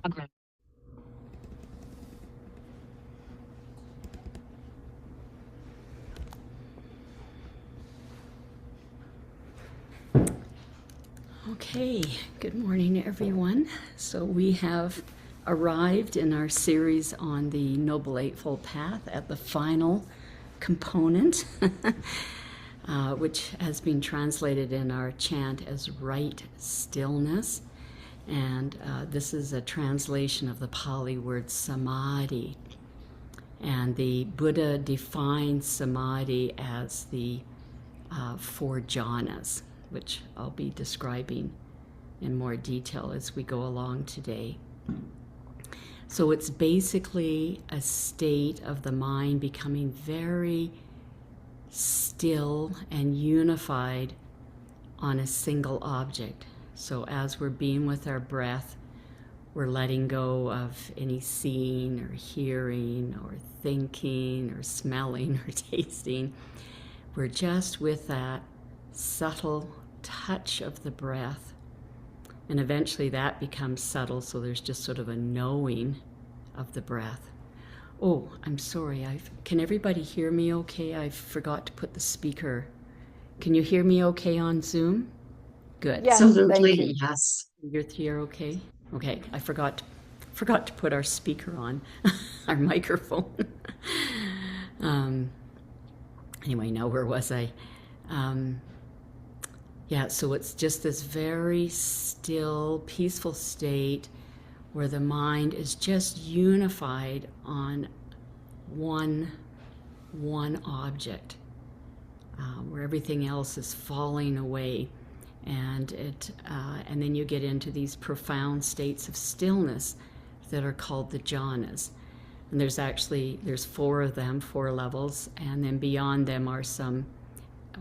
Okay. Okay, good morning, everyone. So we have arrived in our series on the Noble Eightfold Path at the final component, which has been translated in our chant as right stillness. And this is a translation of the Pali word samadhi. And the Buddha defines samadhi as the four jhanas, which I'll be describing in more detail as we go along today. So it's basically a state of the mind becoming very still and unified on a single object. So as we're being with our breath, we're letting go of any seeing or hearing or thinking or smelling or tasting. We're just with that subtle touch of the breath. And eventually that becomes subtle, so there's just sort of a knowing of the breath. Oh, I'm sorry. Can everybody hear me okay? I forgot to put the speaker. Can you hear me okay on Zoom? Good. Yes, thank you. Absolutely, yes. You're okay? Okay, I forgot to put our speaker on, our microphone. um, anyway, now where was I? Yeah, so it's just this very still, peaceful state where the mind is just unified on one object, where everything else is falling away, and and then you get into these profound states of stillness that are called the jhanas. And there's four of them, four levels, and then beyond them are some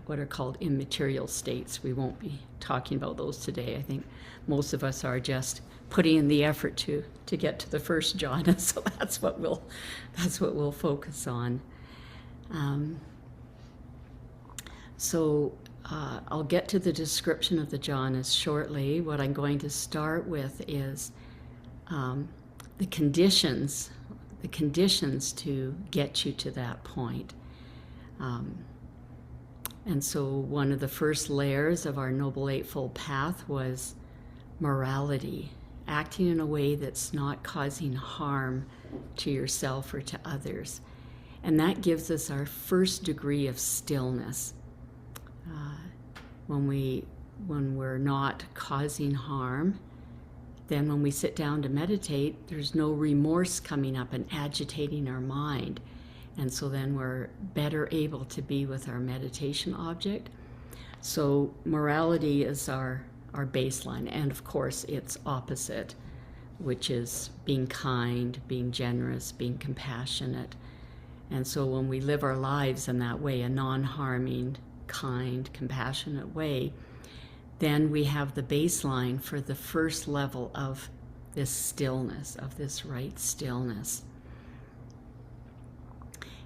what are called immaterial states. We won't be talking about those today. I think most of us are just putting in the effort to get to the first jhana, so that's what we'll focus on. I'll get to the description of the jhanas shortly. What I'm going to start with is the conditions to get you to that point. And so one of the first layers of our Noble Eightfold Path was morality, acting in a way that's not causing harm to yourself or to others. And that gives us our first degree of stillness. When we're not causing harm, then when we sit down to meditate, there's no remorse coming up and agitating our mind. And so then we're better able to be with our meditation object. So morality is our baseline. And of course, its opposite, which is being kind, being generous, being compassionate. And so when we live our lives in that way, a non-harming, kind, compassionate way, then we have the baseline for the first level of this stillness, of this right stillness.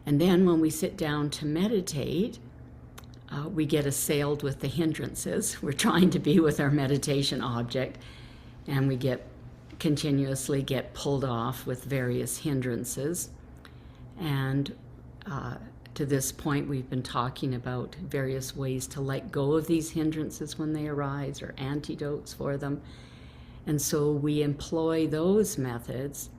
And then when we sit down to meditate, we get assailed with the hindrances. We're trying to be with our meditation object, and we continuously get pulled off with various hindrances. And to this point, we've been talking about various ways to let go of these hindrances when they arise, or antidotes for them. And so we employ those methods.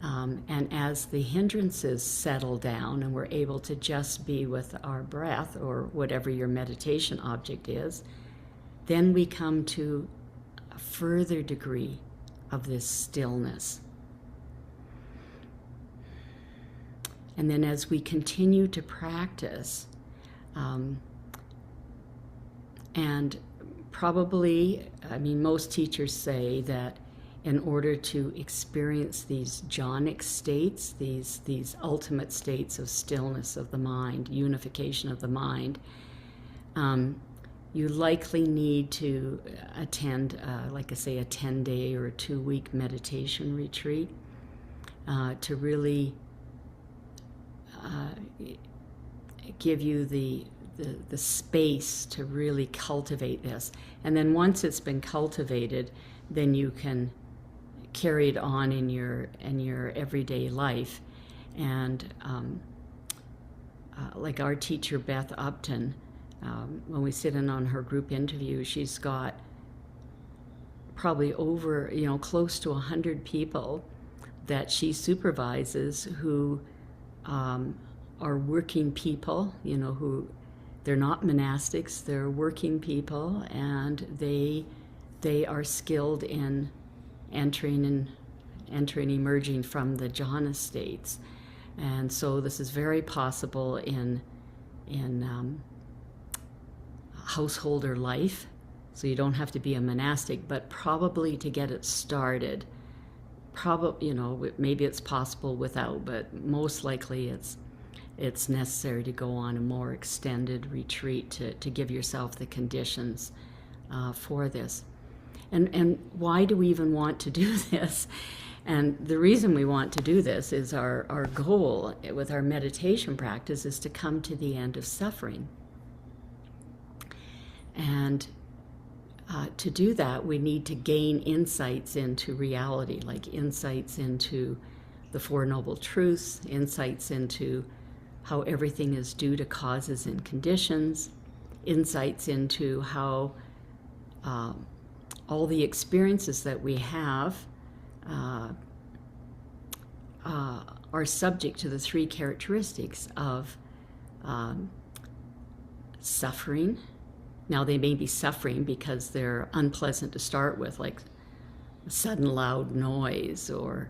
And as the hindrances settle down and we're able to just be with our breath or whatever your meditation object is, then we come to a further degree of this stillness. And then as we continue to practice, and probably, most teachers say that in order to experience these jhanic states, these ultimate states of stillness of the mind, unification of the mind, you likely need to attend, like I say, a 10-day or a 2-week meditation retreat to really give you the space to really cultivate this. And then once it's been cultivated, then you can carried on in your everyday life. And like our teacher Beth Upton, when we sit in on her group interview, she's got probably over, close to 100 people that she supervises who are working people, who they're not monastics, they're working people, and they are skilled in entering, emerging from the jhana states. And so this is very possible in householder life. So you don't have to be a monastic, but probably to get it started, maybe it's possible without, but most likely it's necessary to go on a more extended retreat to give yourself the conditions for this. And why do we even want to do this? And the reason we want to do this is our goal with our meditation practice is to come to the end of suffering. And to do that, we need to gain insights into reality, like insights into the Four Noble Truths, insights into how everything is due to causes and conditions, insights into how all the experiences that we have are subject to the three characteristics of suffering. Now, they may be suffering because they're unpleasant to start with, like sudden loud noise or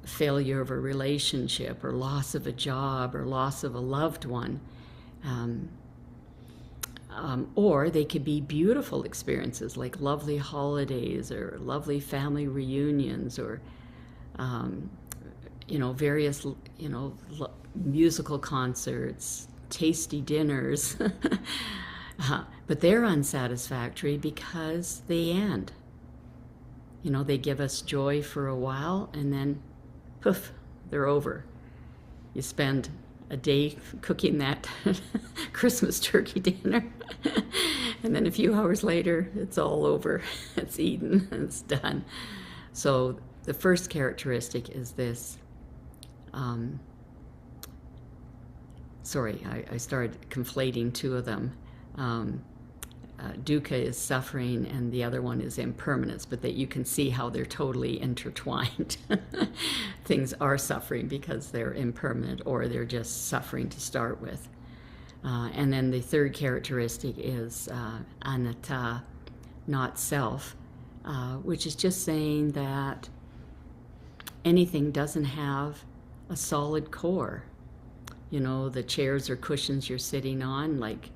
failure of a relationship or loss of a job or loss of a loved one. Or they could be beautiful experiences like lovely holidays or lovely family reunions or, various, musical concerts, tasty dinners. But they're unsatisfactory because they end. They give us joy for a while and then poof, they're over. You spend a day cooking that Christmas turkey dinner and then a few hours later it's all over. It's eaten, it's done. So the first characteristic is this. I started conflating two of them. Dukkha is suffering and the other one is impermanence, but that you can see how they're totally intertwined. Things are suffering because they're impermanent or they're just suffering to start with. And then the third characteristic is anatta, not self, which is just saying that anything doesn't have a solid core. The chairs or cushions you're sitting on, like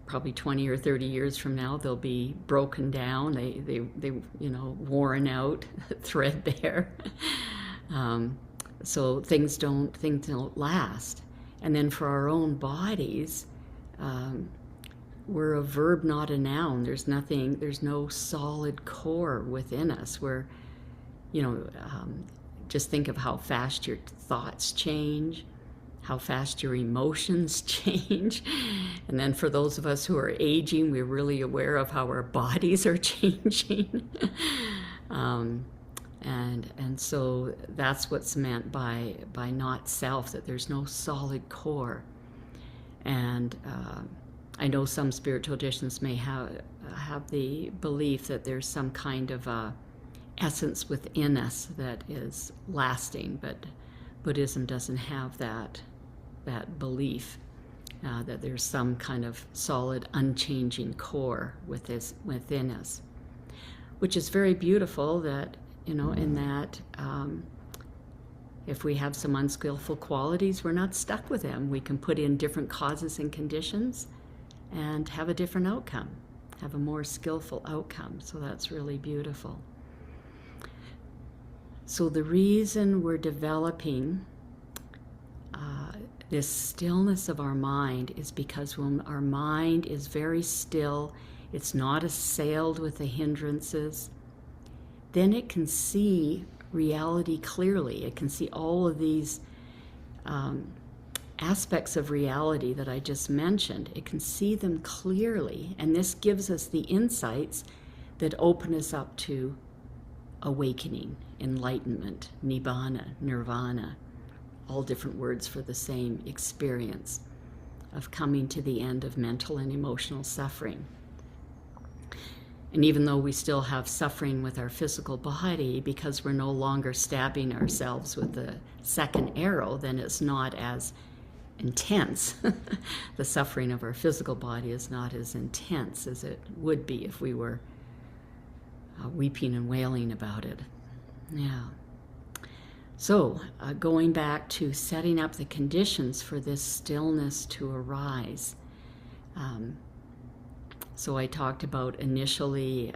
probably 20 or 30 years from now, they'll be broken down, they worn out, threadbare. So things don't last. And then for our own bodies, we're a verb, not a noun. There's no solid core within us. We're, just think of how fast your thoughts change, how fast your emotions change. And then for those of us who are aging, we're really aware of how our bodies are changing. And so that's what's meant by not self, that there's no solid core. And I know some spiritual traditions may have the belief that there's some kind of essence within us that is lasting, but Buddhism doesn't have that belief, that there's some kind of solid, unchanging core within us, which is very beautiful. That in that if we have some unskillful qualities, we're not stuck with them. We can put in different causes and conditions and have a different outcome, have a more skillful outcome. So that's really beautiful. So the reason we're developing this stillness of our mind is because when our mind is very still, it's not assailed with the hindrances, then it can see reality clearly. It can see all of these aspects of reality that I just mentioned. It can see them clearly, and this gives us the insights that open us up to awakening, enlightenment, nibbana, nirvana, all different words for the same experience of coming to the end of mental and emotional suffering. And even though we still have suffering with our physical body, because we're no longer stabbing ourselves with the second arrow, then it's not as intense. The suffering of our physical body is not as intense as it would be if we were weeping and wailing about it. Yeah. So, going back to setting up the conditions for this stillness to arise. So I talked about initially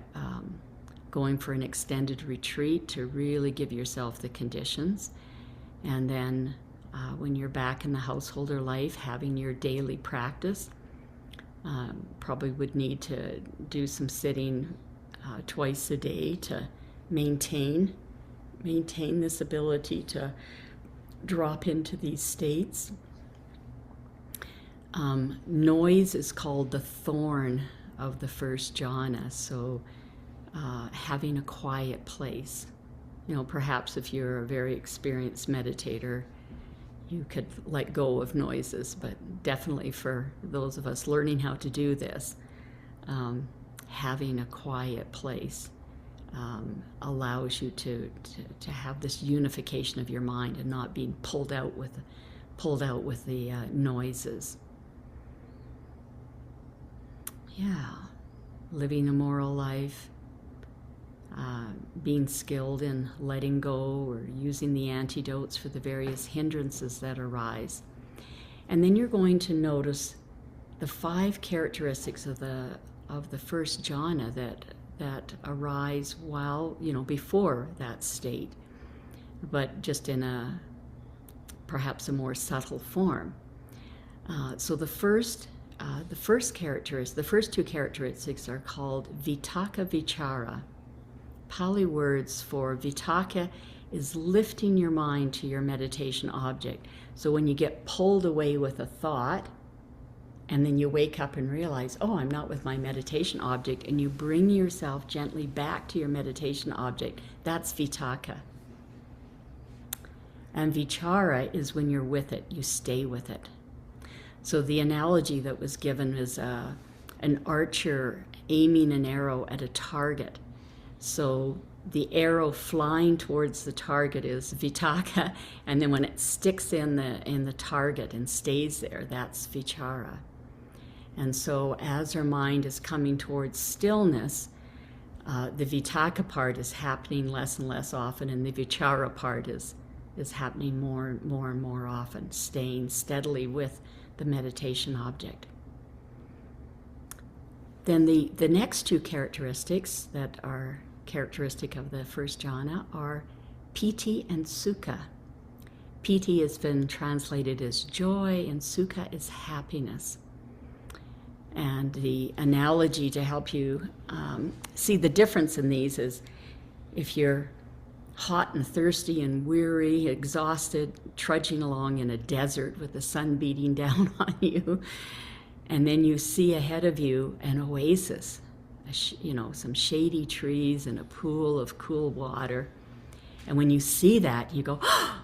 going for an extended retreat to really give yourself the conditions. And then when you're back in the householder life, having your daily practice, probably would need to do some sitting twice a day to maintain this ability to drop into these states. Noise is called the thorn of the first jhana, so having a quiet place. Perhaps if you're a very experienced meditator, you could let go of noises, but definitely for those of us learning how to do this, having a quiet place allows you to have this unification of your mind and not being pulled out with the noises. Yeah, living a moral life, being skilled in letting go or using the antidotes for the various hindrances that arise. And then you're going to notice the 5 characteristics of the first jhana that arise before that state, but just in perhaps a more subtle form. So the first two characteristics are called Vitakka Vichara. Pali words for Vitakka is lifting your mind to your meditation object. So when you get pulled away with a thought, and then you wake up and realize, oh, I'm not with my meditation object, and you bring yourself gently back to your meditation object, that's Vitakka. And Vichara is when you're with it, you stay with it. So the analogy that was given is an archer aiming an arrow at a target. So the arrow flying towards the target is Vitakka, and then when it sticks in the target and stays there, that's Vichara. And so as our mind is coming towards stillness, the Vitakka part is happening less and less often, and the Vichara part is happening more and more often, staying steadily with the meditation object. Then the next 2 characteristics that are characteristic of the first jhana are piti and sukha. Piti has been translated as joy, and sukha is happiness. And the analogy to help you see the difference in these is if you're hot and thirsty and weary, exhausted, trudging along in a desert with the sun beating down on you, and then you see ahead of you an oasis, some shady trees and a pool of cool water. And when you see that, you go, oh,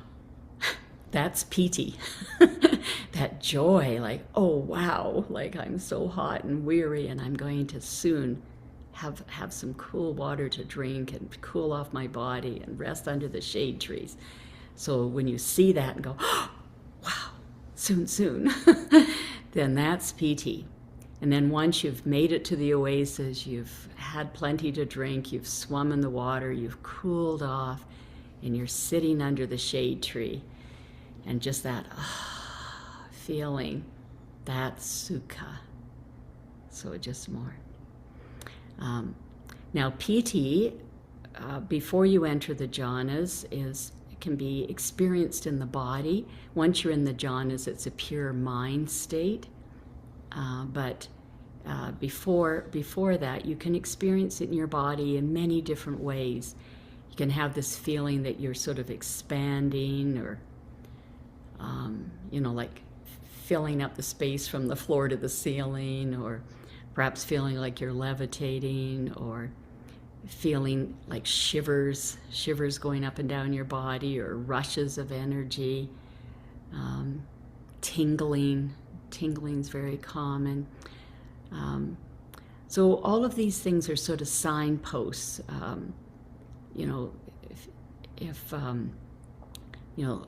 that's piti. That joy, like, oh wow, like I'm so hot and weary and I'm going to soon have some cool water to drink and cool off my body and rest under the shade trees. So when you see that and go, oh, wow, soon, then that's piti. And then once you've made it to the oasis, you've had plenty to drink, you've swum in the water, you've cooled off, and you're sitting under the shade tree. And just that feeling, that's sukha. So just more. Now piti, before you enter the jhanas, can be experienced in the body. Once you're in the jhanas, it's a pure mind state. But before that, you can experience it in your body in many different ways. You can have this feeling that you're sort of expanding, or like filling up the space from the floor to the ceiling, or perhaps feeling like you're levitating, or feeling like shivers going up and down your body, or rushes of energy, tingling is very common. So all of these things are sort of signposts. You know, if you know,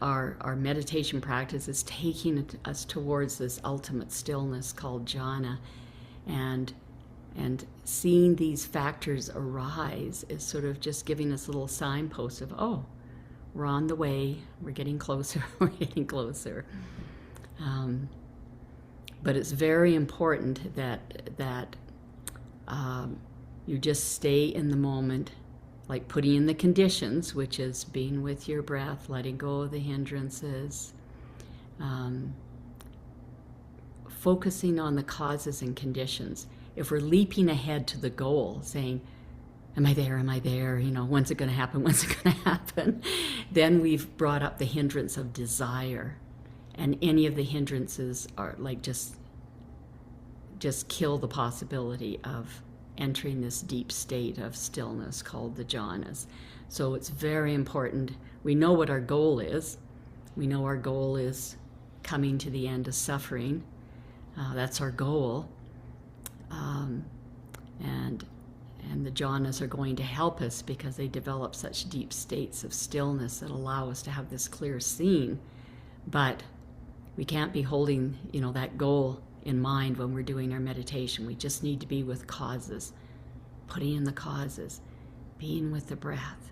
our meditation practice is taking us towards this ultimate stillness called jhana, and seeing these factors arise is sort of just giving us little signposts of, oh, we're on the way, we're getting closer, we're getting closer. But it's very important that you just stay in the moment, like putting in the conditions, which is being with your breath, letting go of the hindrances, focusing on the causes and conditions. If we're leaping ahead to the goal, saying, am I there, you know, when's it going to happen, then we've brought up the hindrance of desire. And any of the hindrances are like just kill the possibility of entering this deep state of stillness called the jhanas. So it's very important. We know what our goal is. We know our goal is coming to the end of suffering. That's our goal. And the jhanas are going to help us because they develop such deep states of stillness that allow us to have this clear seeing. But we can't be holding, you know, that goal in mind when we're doing our meditation. We just need to be with causes, putting in the causes, being with the breath.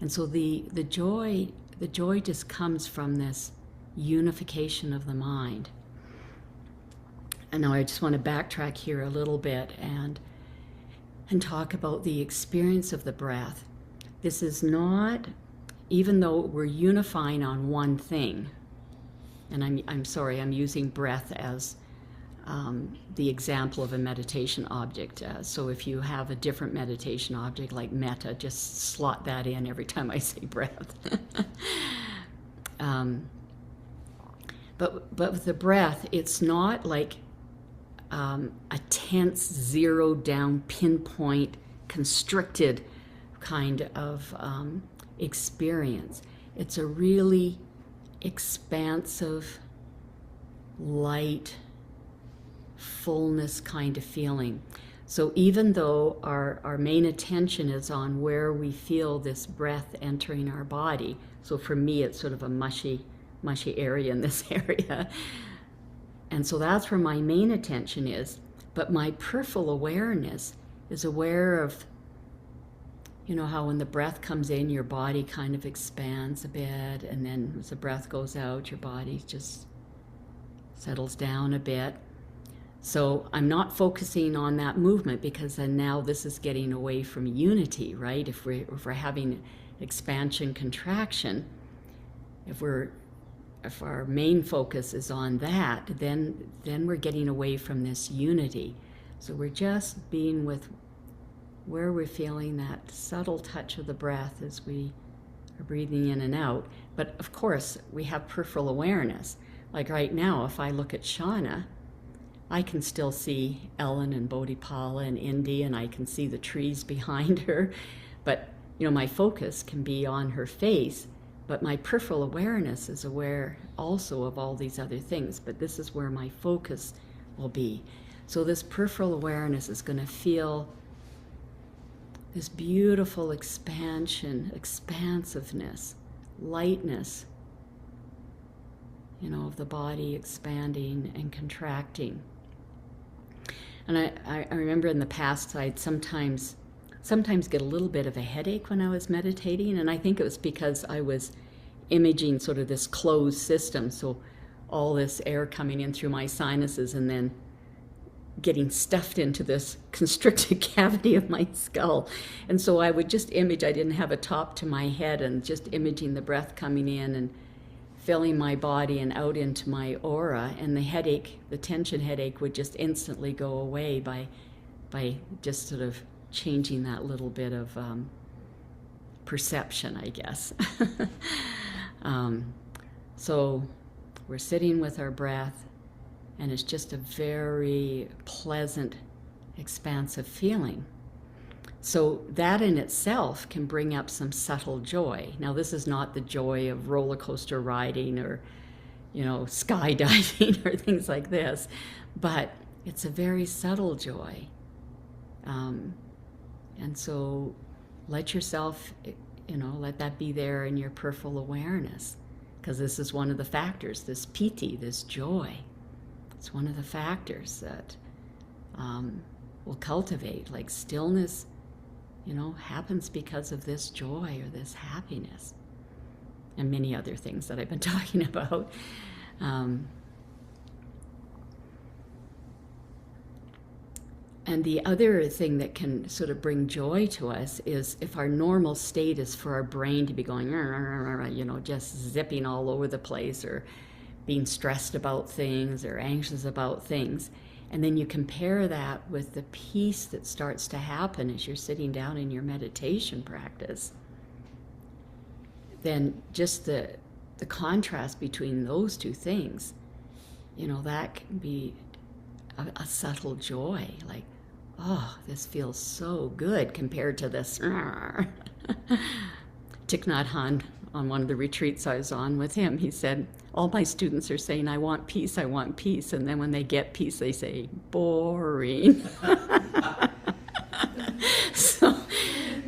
And so the joy just comes from this unification of the mind. And now I just want to backtrack here a little bit and talk about the experience of the breath. This is not, even though we're unifying on one thing, and I'm sorry, I'm using breath as the example of a meditation object. So if you have a different meditation object like metta, just slot that in every time I say breath. But with the breath, it's not like a tense, zeroed down, pinpoint, constricted kind of experience. It's a really expansive, light, fullness kind of feeling. So even though our main attention is on where we feel this breath entering our body, so for me it's sort of a mushy area in this area, and so that's where my main attention is, but my peripheral awareness is aware of, you know, how when the breath comes in, your body kind of expands a bit, and then as the breath goes out, your body just settles down a bit. So I'm not focusing on that movement, because then now this is getting away from unity, right? If we're having expansion, contraction, if our main focus is on that, then we're getting away from this unity. So we're just being with where we're feeling that subtle touch of the breath as we are breathing in and out. But of course, we have peripheral awareness. Like right now, if I look at Shauna, I can still see Ellen and Bodhipala and Indy, and I can see the trees behind her. But, you know, my focus can be on her face, but my peripheral awareness is aware also of all these other things. But this is where my focus will be. So this peripheral awareness is going to feel this beautiful expansion, expansiveness, lightness, you know, of the body expanding and contracting. And I remember in the past I'd sometimes get a little bit of a headache when I was meditating, and I think it was because I was imaging sort of this closed system, so all this air coming in through my sinuses and then getting stuffed into this constricted cavity of my skull. And so I would just image, I didn't have a top to my head, and just imaging the breath coming in and filling my body and out into my aura, and the headache, the tension headache, would just instantly go away by just sort of changing that little bit of perception, I guess. So we're sitting with our breath, and it's just a very pleasant expansive feeling. So that in itself can bring up some subtle joy. Now, this is not the joy of roller coaster riding or, skydiving or things like this, but it's a very subtle joy. And so let yourself, let that be there in your peripheral awareness, because this is one of the factors, this piti, this joy. It's one of the factors that will cultivate, like stillness, happens because of this joy or this happiness, and many other things that I've been talking about. And the other thing that can sort of bring joy to us is if our normal state is for our brain to be going, just zipping all over the place, or being stressed about things or anxious about things. And then you compare that with the peace that starts to happen as you're sitting down in your meditation practice. Then just the contrast between those two things, that can be a subtle joy. Like, oh, this feels so good compared to this. Thich Nhat Hanh, on one of the retreats I was on with him, he said, all my students are saying, I want peace, I want peace. And then when they get peace, they say, boring.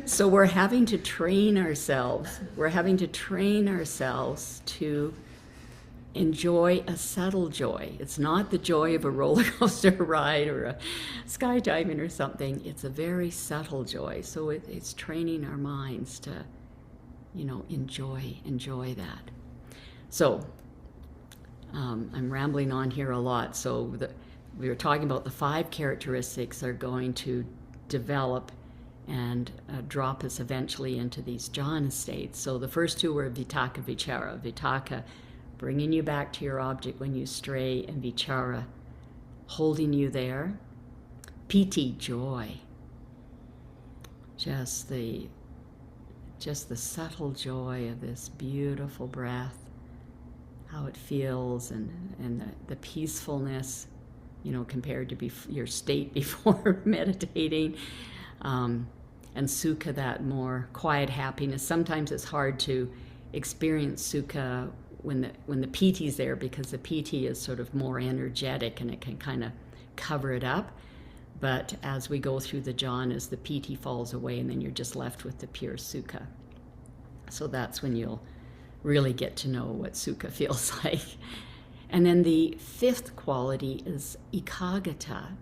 So we're having to train ourselves. We're having to train ourselves to enjoy a subtle joy. It's not the joy of a roller coaster ride or a skydiving or something. It's a very subtle joy. So it's training our minds to, enjoy that. So I'm rambling on here a lot. So we were talking about the 5 characteristics are going to develop and drop us eventually into these jhana states. So the first 2 were vitakka, vichara. Vitakka, bringing you back to your object when you stray, and vichara, holding you there. Piti, joy. Just the subtle joy of this beautiful breath, how it feels, and the peacefulness, compared to your state before meditating. And sukha, that more quiet happiness. Sometimes it's hard to experience sukha when the piti is there, because the piti is sort of more energetic and it can kind of cover it up. But as we go through the jhanas, the piti falls away and then you're just left with the pure sukha. So that's when you'll really get to know what sukha feels like. And then the 5th quality is ekaggata.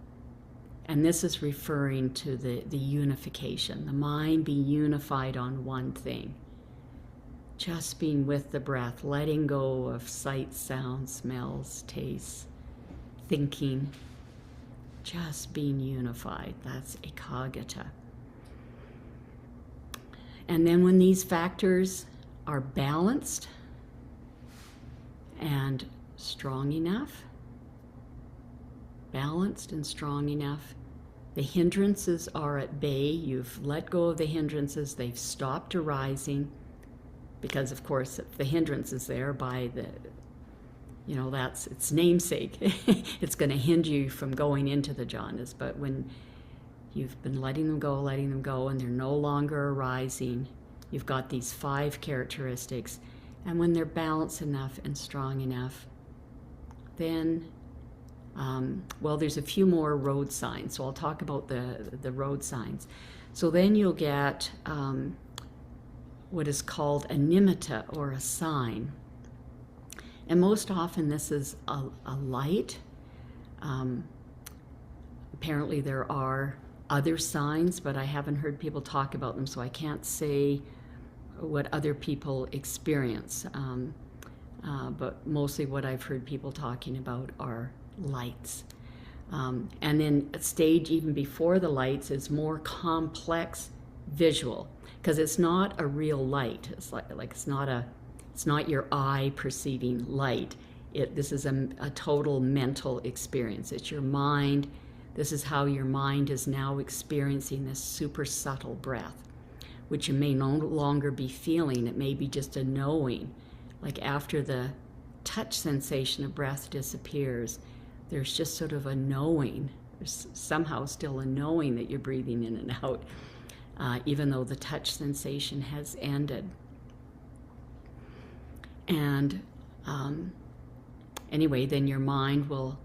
And this is referring to the unification, the mind being unified on one thing. Just being with the breath, letting go of sights, sounds, smells, tastes, thinking. Just being unified. That's ekaggata. And then when these factors are balanced and strong enough, balanced and strong enough, the hindrances are at bay. You've let go of the hindrances. They've stopped arising, because of course if the hindrance is there by that's its namesake. It's going to hinder you from going into the jhanas. But when you've been letting them go, and they're no longer arising, you've got these 5 characteristics. And when they're balanced enough and strong enough, then there's a few more road signs. So I'll talk about the road signs. So then you'll get what is called a nimitta, or a sign. And most often this is a light. Apparently there are other signs, but I haven't heard people talk about them, so I can't say what other people experience. But mostly what I've heard people talking about are lights. And then a stage even before the lights is more complex visual, because it's not a real light. It's like it's not your eye perceiving light. This is a total mental experience. It's your mind. This is how your mind is now experiencing this super subtle breath, which you may no longer be feeling. It may be just a knowing. Like after the touch sensation of breath disappears, there's just sort of a knowing There's somehow still a knowing that you're breathing in and out, even though the touch sensation has ended. And anyway, then your mind will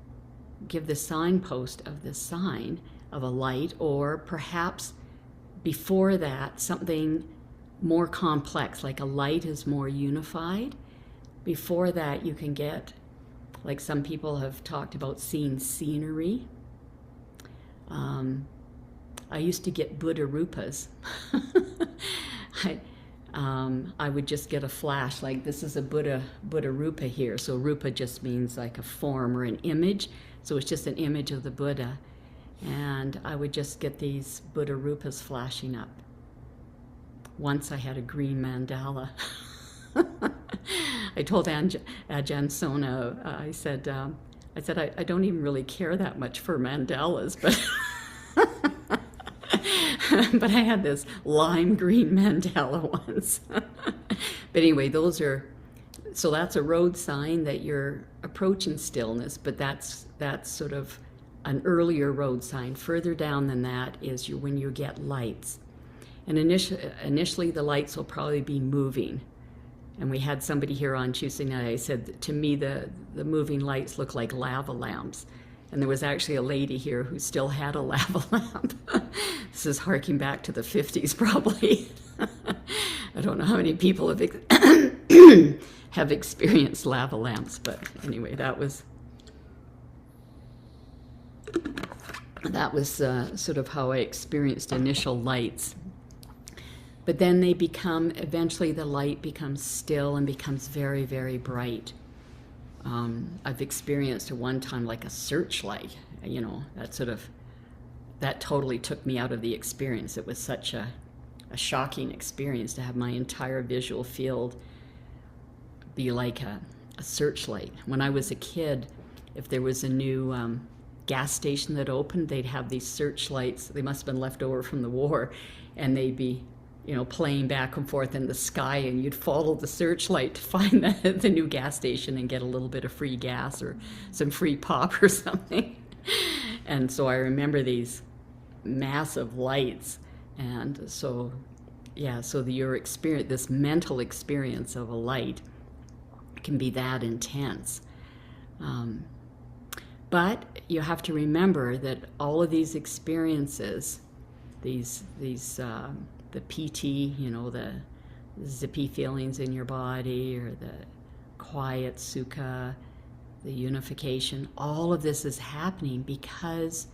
give the signpost of the sign of a light, or perhaps before that, something more complex, like a light is more unified. Before that, you can get, like some people have talked about, seeing scenery. I used to get Buddha rupas. I would just get a flash, like this is a Buddha rupa here. So rupa just means like a form or an image. So it's just an image of the Buddha. And I would just get these Buddha rupas flashing up. Once I had a green mandala. I told Ajahn Sona, I said, I don't even really care that much for mandalas, but but I had this lime green mandala once. But anyway, so that's a road sign that you're approaching stillness, but that's sort of an earlier road sign. Further down than that is when you get lights. And initially the lights will probably be moving. And we had somebody here on Tuesday night, I said, to me the moving lights look like lava lamps. And there was actually a lady here who still had a lava lamp. This is harking back to the 50s probably. I don't know how many people have experienced lava lamps, but anyway, that was sort of how I experienced initial lights. But then eventually the light becomes still and becomes very, very bright. I've experienced at one time like a searchlight, that totally took me out of the experience. It was such a shocking experience to have my entire visual field be like a searchlight. When I was a kid, if there was a new gas station that opened, they'd have these searchlights. They must have been left over from the war, and they'd be playing back and forth in the sky, and you'd follow the searchlight to find the new gas station and get a little bit of free gas or some free pop or something. And so I remember these massive lights, and so your experience, this mental experience of a light, can be that intense. But you have to remember that all of these experiences, the PT, the zippy feelings in your body, or the quiet sukha, the unification, all of this is happening because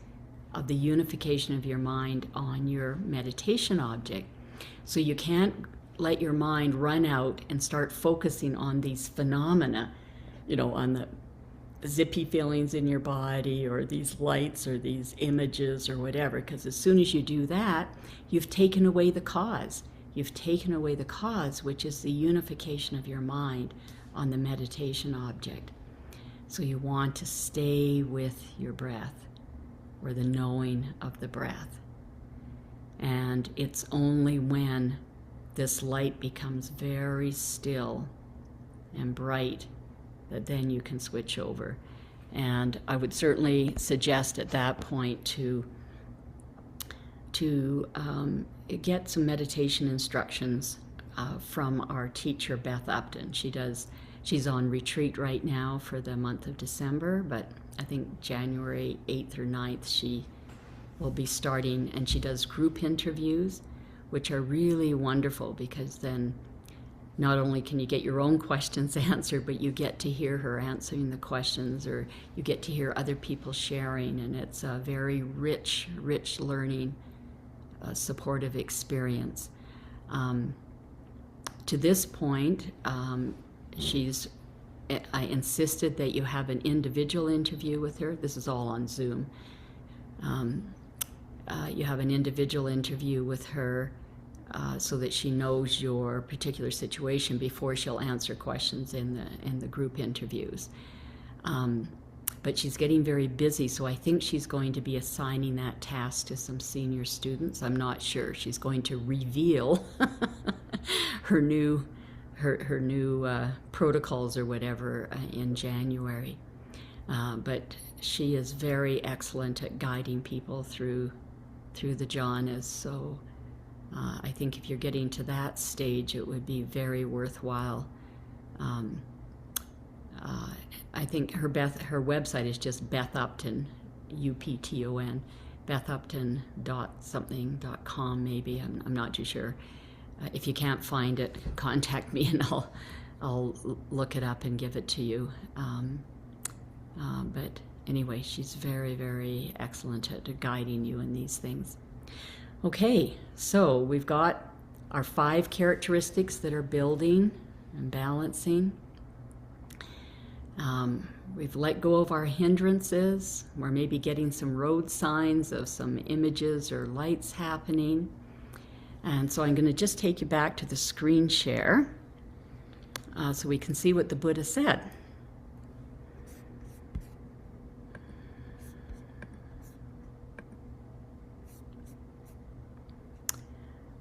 of the unification of your mind on your meditation object. So you can't let your mind run out and start focusing on these phenomena, on the zippy feelings in your body or these lights or these images or whatever, because as soon as you do that, you've taken away the cause. You've taken away the cause, which is the unification of your mind on the meditation object. So you want to stay with your breath, or the knowing of the breath. And it's only when this light becomes very still and bright that then you can switch over. And I would certainly suggest at that point to get some meditation instructions from our teacher, Beth Upton. She's on retreat right now for the month of December, but I think January 8th or 9th she will be starting, and she does group interviews, which are really wonderful, because then not only can you get your own questions answered, but you get to hear her answering the questions, or you get to hear other people sharing, and it's a very rich learning, supportive experience. To this point, I insisted that you have an individual interview with her. This is all on Zoom. You have an individual interview with her, so that she knows your particular situation before she'll answer questions in the group interviews. But she's getting very busy, so I think she's going to be assigning that task to some senior students. I'm not sure. She's going to reveal her new protocols or whatever in January. But she is very excellent at guiding people through the jhanas. So I think if you're getting to that stage, it would be very worthwhile. I think her website is just Beth Upton, UPTON, bethupton.something.com maybe. I'm not too sure. If you can't find it, contact me and I'll look it up and give it to you. But anyway, she's very, very excellent at guiding you in these things. Okay, so we've got our 5 characteristics that are building and balancing. We've let go of our hindrances. We're maybe getting some road signs of some images or lights happening. And so I'm going to just take you back to the screen share so we can see what the Buddha said.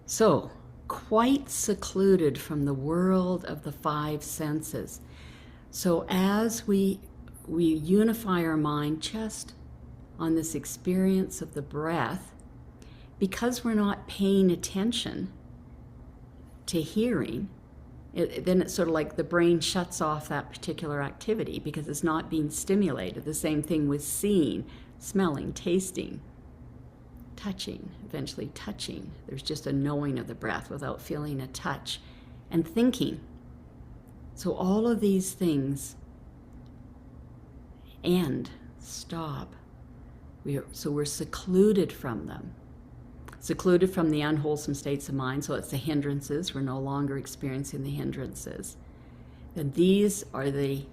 So, quite secluded from the world of the 5 senses. So as we unify our mind just on this experience of the breath, because we're not paying attention to hearing, then it's sort of like the brain shuts off that particular activity because it's not being stimulated. The same thing with seeing, smelling, tasting, touching, eventually touching. There's just a knowing of the breath without feeling a touch, and thinking. So all of these things end, stop. So we're secluded from them. Secluded from the unwholesome states of mind, so it's the hindrances. We're no longer experiencing the hindrances. And these are the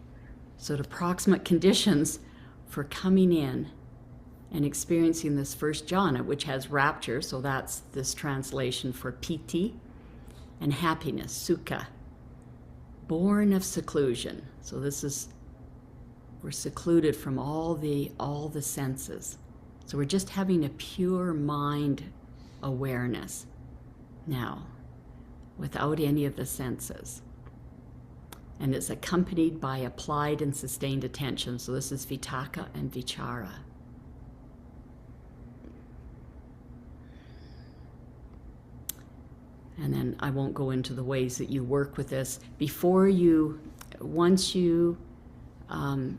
sort of proximate conditions for coming in and experiencing this first jhana, which has rapture, so that's this translation for piti, and happiness, sukha, born of seclusion. So we're secluded from all the senses. So we're just having a pure mind awareness now, without any of the senses. And it's accompanied by applied and sustained attention. So this is vitakka and vichara. And then I won't go into the ways that you work with this. Once you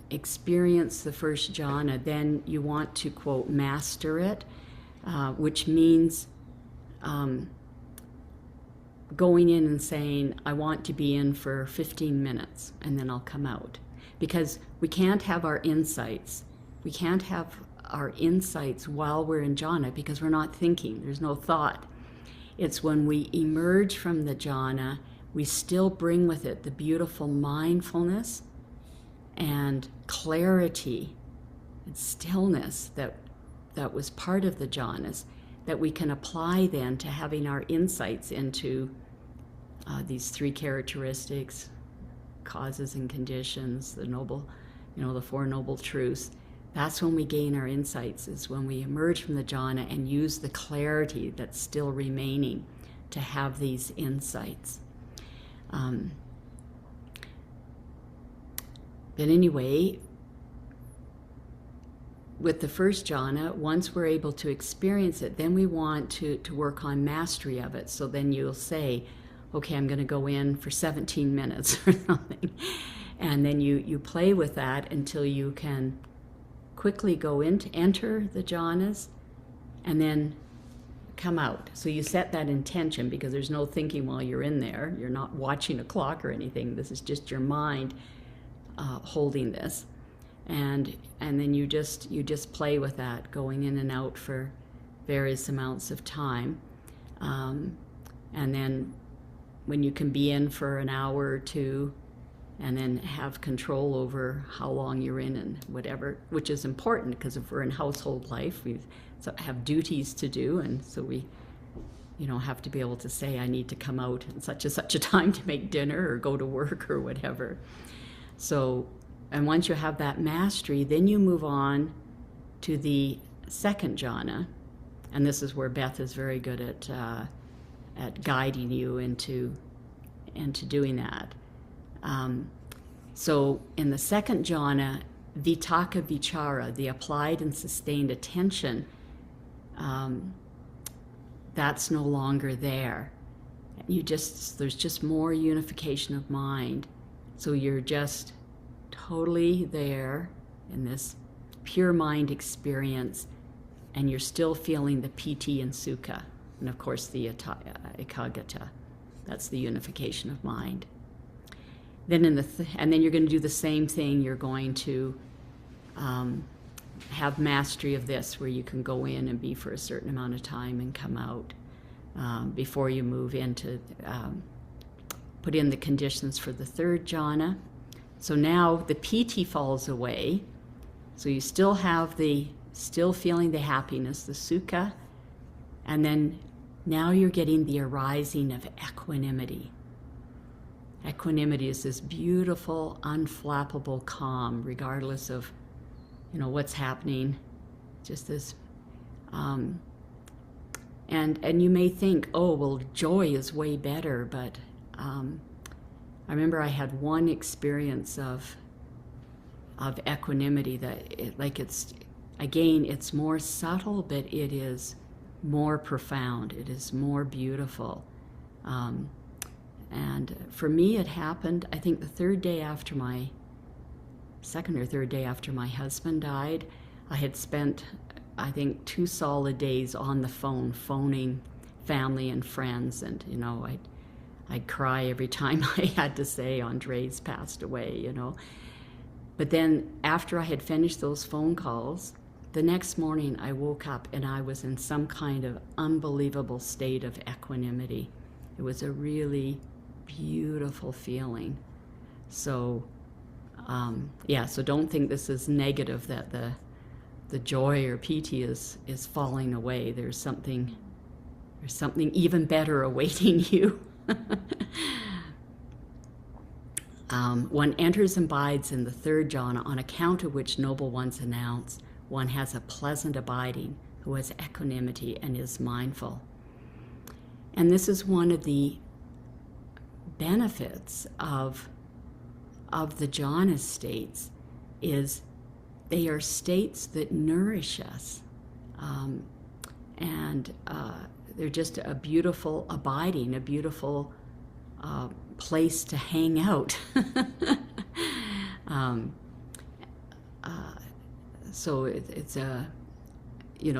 experience the first jhana, then you want to, quote, master it, which means going in and saying, I want to be in for 15 minutes, and then I'll come out. Because we can't have our insights. We can't have our insights while we're in jhana because we're not thinking. There's no thought. It's when we emerge from the jhana, we still bring with it the beautiful mindfulness and clarity and stillness that was part of the jhanas, that we can apply then to having our insights into these 3 characteristics, causes and conditions, the 4 noble truths. That's when we gain our insights, is when we emerge from the jhana and use the clarity that's still remaining to have these insights. But anyway, with the first jhana, once we're able to experience it, then we want to work on mastery of it. So then you'll say, okay, I'm going to go in for 17 minutes or something. And then you play with that until you can quickly enter the jhanas and then come out. So you set that intention because there's no thinking while you're in there. You're not watching a clock or anything. This is just your mind holding this. And then you just play with that, going in and out for various amounts of time. And then when you can be in for an hour or 2, and then have control over how long you're in and whatever, which is important because if we're in household life, we have duties to do, and so we have to be able to say, I need to come out at such and such a time to make dinner or go to work or whatever. So, and once you have that mastery, then you move on to the second jhana, and this is where Beth is very good at guiding you into doing that. So in the second jhana, vitaka vichara, the applied and sustained attention, that's no longer there. There's just more unification of mind. So you're just totally there in this pure mind experience, and you're still feeling the piti and sukha, and of course the ekaggata. That's the unification of mind. Then and then you're going to do the same thing. You're going to have mastery of this, where you can go in and be for a certain amount of time and come out before you move into put in the conditions for the third jhana. So now the piti falls away. So you still have still feeling the happiness, the sukha, and then now you're getting the arising of equanimity. Equanimity is this beautiful, unflappable calm, regardless of, what's happening. Just this, and you may think, oh, well, joy is way better, but I remember I had one experience of equanimity that it's more subtle, but it is more profound. It is more beautiful. And for me, it happened, I think, the second or third day after my husband died. I had spent, I think, 2 solid days on the phone, phoning family and friends, and, I'd cry every time I had to say Andres passed away, But then after I had finished those phone calls, the next morning I woke up and I was in some kind of unbelievable state of equanimity. It was a really beautiful feeling. So, so don't think this is negative, that the joy or piti is falling away. There's something even better awaiting you. One enters and abides in the third jhana, on account of which noble ones announce one has a pleasant abiding, who has equanimity and is mindful. And this is one of the benefits of the jhana states, is they are states that nourish us. And they're just a beautiful abiding, a beautiful place to hang out. So it's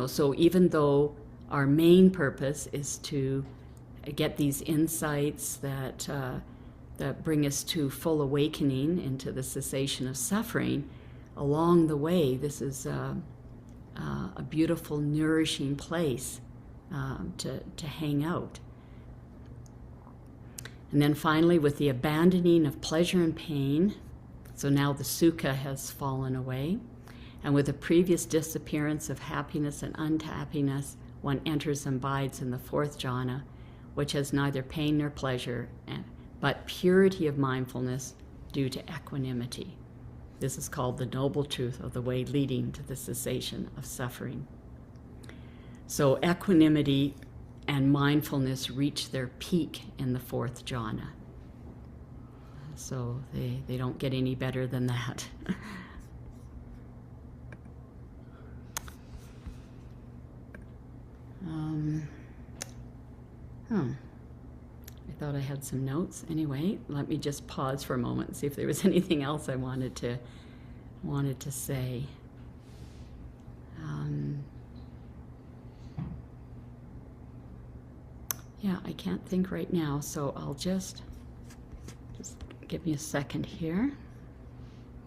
so even though our main purpose is to get these insights that bring us to full awakening into the cessation of suffering, along the way, this is a beautiful, nourishing place to hang out. And then finally, with the abandoning of pleasure and pain, so now the sukha has fallen away, and with the previous disappearance of happiness and unhappiness, one enters and abides in the fourth jhana, which has neither pain nor pleasure, but purity of mindfulness due to equanimity. This is called the noble truth of the way leading to the cessation of suffering. So equanimity and mindfulness reach their peak in the fourth jhana. So they don't get any better than that. I thought I had some notes. Anyway, let me just pause for a moment and see if there was anything else I wanted to say. I can't think right now, so I'll just give me a second here.